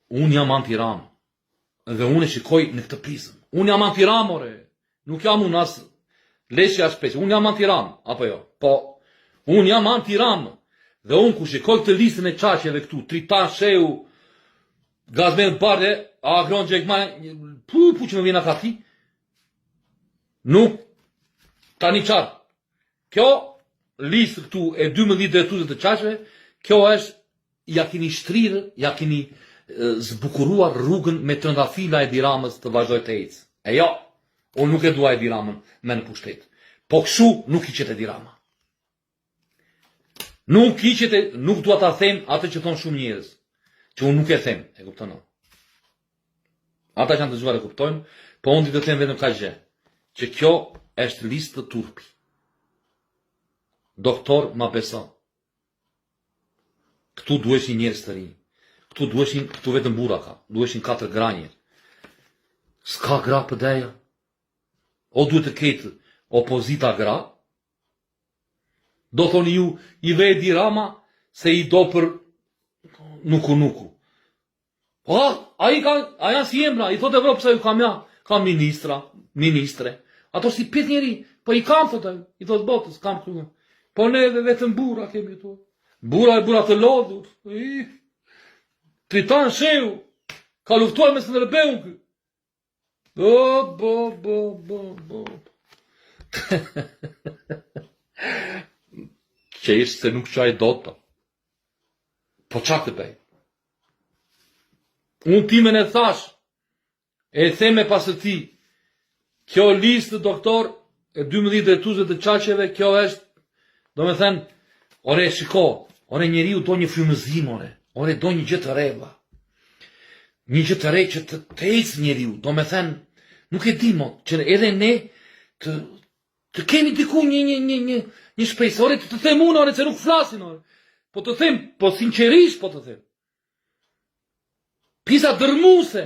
Unë jam anti-Ram dhe unë e shikoj në këtë prizëm. Unë jam anti-Ram, ore. Nuk jam unë as leshja shpesh. Unë jam anti-Ram, apo jo? Po, unë jam anti-Ram. Dhe unë ku shikoj këtë listën e qaqeve këtu, Tritan Sheu, Gazmend Bardhe, Agron Gjekman, pu që më vjen ata ti. Nuk, tani qartë. Kjo listë këtu e 12 drejtuesve të qaqeve, kjo është, ja keni shtrirë, ja keni zbukuruar rrugën me trëndafila e Diramës të vazhdoj të ecë. E jo, unë nuk e dua e Diramën me në pushtet. Po këshu nuk i qete Dirama. Nuk dua ta them atë që thonë shumë njerëz, që unë nuk e them, e kupton? Ata që janë të zgjuar e kuptojnë, po unë të them vetëm kaq gjë, që kjo është listë të turpi. Doktor ma beson. Këtu duheshin njerëz të rinj. Këtu vetëm burra ka. Duheshin 4 granje. S'ka gra pëdeja. O duhet të ketë opozita gra. Do thoni ju, i ve Dirama se i do për nuku. A janë si emra, i thot Evropë se ju kam ja, kam ministre. Ato si pit njeri, po i kam, thot ajo, i thot botës, kam këtu. Po ne vetëm burra kemi këtu. Burra të lodhur. Tritan Sheu ka luftuar me Skënderbeun kë. Bo. Që ishtë se nuk qaj do të. Po qa të bëj? Unë timen e thash, e them e pasë ti, kjo listë doktor e 12 drejtuesve të qaqeve, kjo është, do me thënë, ore shiko, ore njeriu do një frymëzim, ore do një gjë të re, një gjë të re që të ecë njeriu, do me thënë, nuk e di mo, që edhe ne të kemi diku një shpejse, ore të them unë, ore, se nuk flasin, ore, po të them, po sinqerisht po të them, pisa dërmuse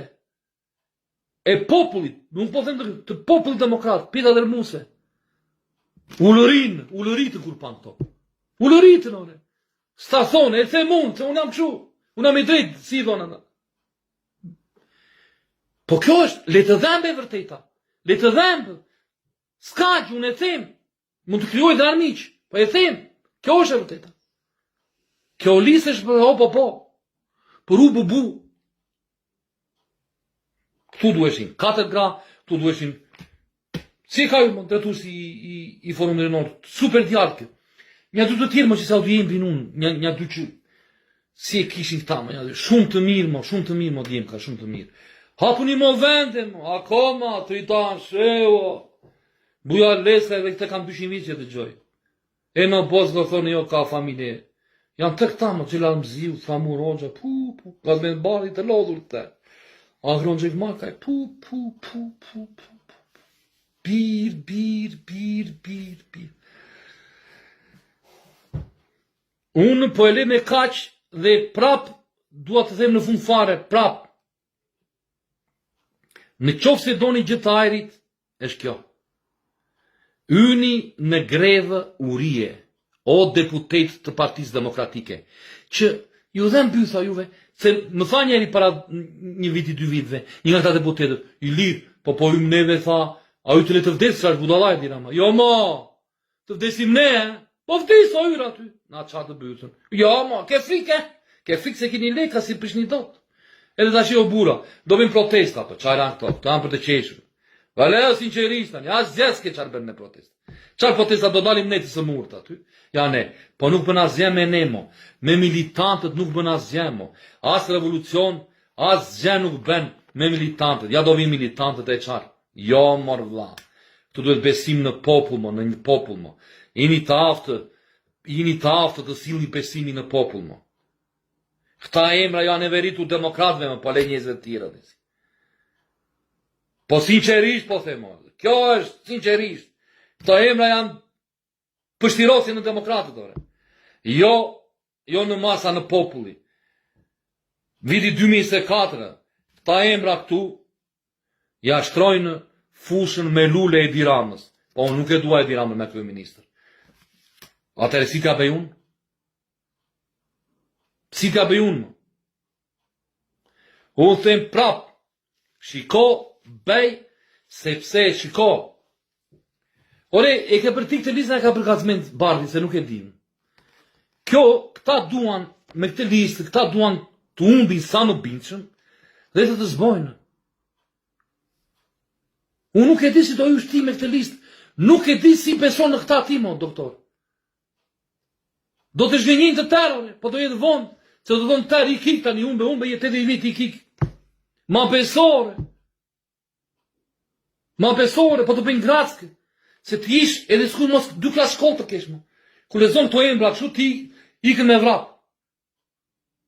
e popullit, nuk po them të popullit demokrat, pisa dërmuse, ullëritë kur pan këto, ullëritën, ore, sta thonë, e them unë, se unë jam këshu, unë jam i drejtë, si thonë anë. Po kjo është, le të dhembe e vërteta, le të dhembe, s'ka që unë e them, mund të kryoj dhe armiq, po e them, kjo është e vërteta. Kjo lisë është për për bu. Këtu duheshin 4 gra, këtu duheshin, si ka ju më dretues i forum në Renault, super djartë. Nja dy të tjerë më që sa du jemë binun, nja dy që si e kishin këta, shumë të mirë më djemë ka, shumë të mirë. Hapuni më vende më, akoma, Tritan Sheu, buja Leska dhe këte kam 200 vit që të gjoj. E në bosë do thonë jo ka familje. Janë të këta më që la më ziu, thamu Roxha, Gazmend Bardhi të lodhur të. Agron Gjekman ka e Bir. Unë po e le me kaq dhe prap, dua të them në fund fare, prap. Në qofë se doni gjithë të ajrit, është kjo. Yni në grevë urie, o deputet të Partisë Demokratike, që ju dhem bytha juve, se më tha njeri para një viti, 2 vitve, një nga këta deputetet, i lirë, po ju neve tha, a ju të le të vdesë që është budalaj, Dirama. Jo ma, të vdesim ne, po vdesë o jura ty. Na qa të bytën. Jo ma, ke frike se kini leka si pësh një dot. Edhe ta që jo bura, do vim protesta, po qaj ranë këto janë për të qeshur. Valeo sinqeristani, as gjeske qarë bërë në protesta. Qarë protesta do dalim ne të së murët aty? Ja ne, po nuk bën asgjë me ne mo, me militantët nuk bën asgjë mo, as revolucion, asgjë nuk bën me militantët, ja do vim militantët e qarë. Jo mor vlla, tu duhet besim në popull mo, në një popull mo, jeni të aftë të sillni besimin në popull mo. Këta emra janë e veritur demokratëve më, po le njëzve të tjera. Po sinqerisht po them, kjo është sinqerisht. Këta emra janë pështirosi në demokratët, ore. Jo në masa në populli. Viti 2024, këta emra këtu, ja shtrojnë fushën me lule e Diramës. Po unë nuk e dua e Diramën me kryeministër. Atëre si ka bëj unë? Si ka bëj unë? Unë them prap, shiko, bej, sepse shiko. Ore, e ke për ti këtë listën e ka përkacment Bardhi, se nuk e dim. Këta duan, me këtë listë, këta duan të humbin sa në bindshëm, dhe të zbojnë. Unë nuk e di si do ju shti me këtë listë, nuk e di si beson në këta ti, mo, doktor. Do të zhgjenjin të terore, po do jetë vonë, se do thonë tërë i kik, tani umbe, jetë edhe i vit i kik. Ma besore, po të bëjnë grackë, se të ish edhe s'ku mos 2 klasë shkollë të keshme. Ku lezon këto embra, kështu ti ikën me vrap.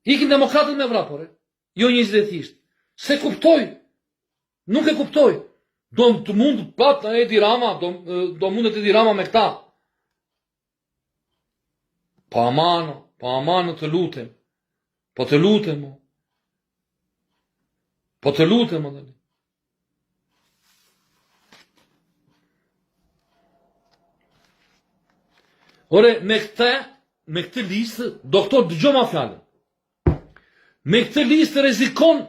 Ikën demokratët me vrap, ore. Jo 23. Se kuptoj, nuk e kuptoj. Do të mund pat Edi Rama, do mundet Edi Rama me këta. Pa amano të lutem. Po të lutem, mo. Dhe. Ore, me këtë listë, doktor, dëgjo ma fjallën. Me këtë listë rezikon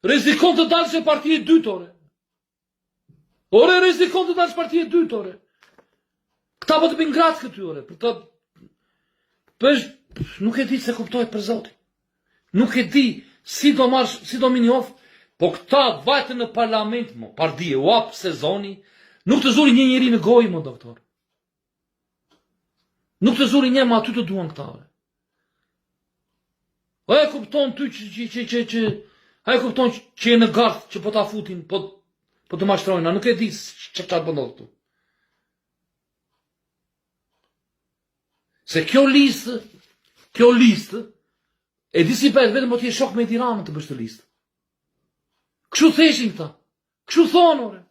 të dalë që partije dytë, ore. Ore, rezikon të dalë që partije dytë, ore. Këta po të bëjnë gratë këty, ore. Nuk e di se kuptojt për Zotin. Nuk e di si do minjof, po këta vajtë në parlament, mo, partije, uap, sezoni, nuk të zuri një njeri në gojë, mo, doktor. Nuk të zuri një, ma aty të duan këta, ore. A e kupton ty a e kupton që e në garth që po ta futin, po të mashtrojnë, a nuk e di që të bëndodhë tu. Se kjo listë, e di si për vetëm po t'je shok me Edi Ramën të bësh të listë. Kështu theshin këta, kështu thonë, ore.